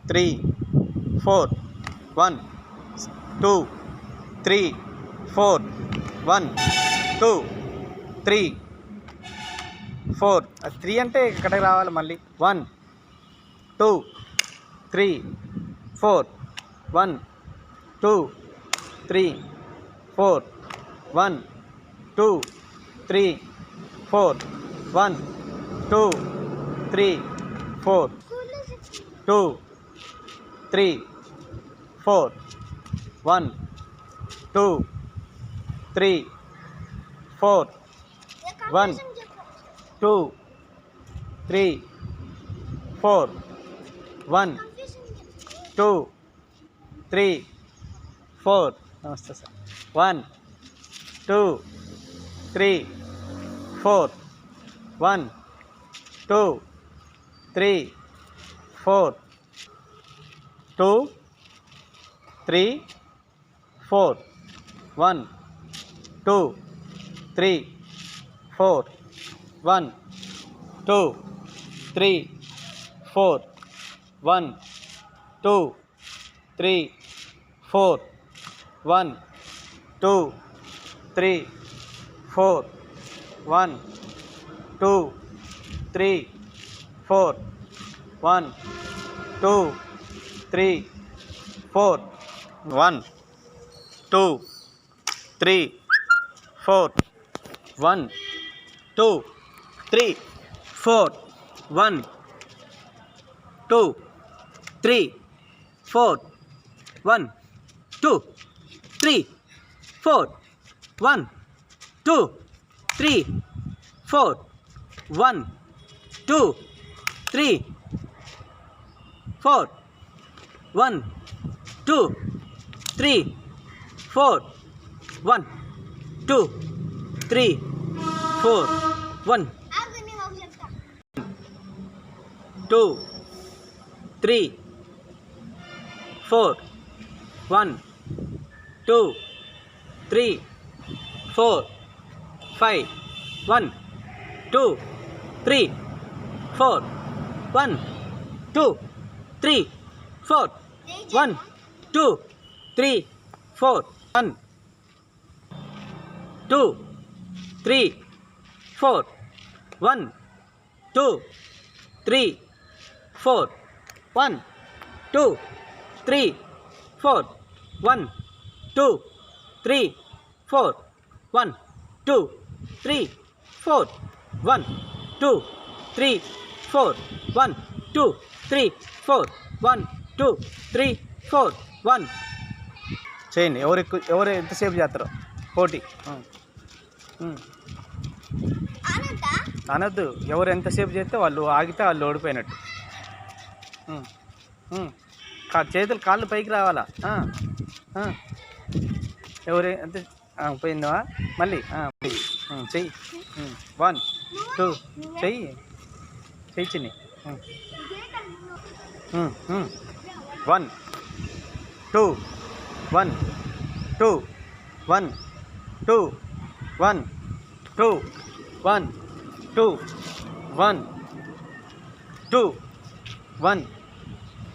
3 4 1 2 3 4 1 2 3 4 3 అంటే ఇక్కడికి రావాలి మళ్ళీ 1 2 3 4 1 2 3 4 1 2 3 4 1 2 3 4 2 3 4 1 2 3 4 1 2 3 4 1 2 3 4 నమస్తే సార్ 1 2 3 4 1 2 3 4 2 3 4 1 2 3 4 1 2 3 4 1 2 3 4 1 2 3 4 1 2 3 4 1 2 3 4 1 2 3 4 1 2 3 4 1 2 3 4 1 2 3 4 1 2 3 4 1 2 3 4 1 2 3 4 1 2 3 4 1 2 3 4 1 2 3 4 5 1 2 3 4 1 2 3 4 1 2 3 4 1 2 3 4 1 2 3 4 1 2 3 4 1 2 3 4 1 2 3 4 1 2 3 4 1 2 3 4 1 2 3 4 1 చేయండి. ఎవరు ఎంతసేపు చేస్తారో పోటీ అనొద్దు. ఎవరు ఎంతసేపు చేస్తే వాళ్ళు ఆగితే వాళ్ళు ఓడిపోయినట్టు. చేతులు కాళ్ళు పైకి రావాలా. ఎవరు ఎంత పోయిందా మళ్ళీ చెయ్యి. 1 2 చెయ్యి చిన్ని. 1 2 1 2 1 2 1 2 1 2 1 2 1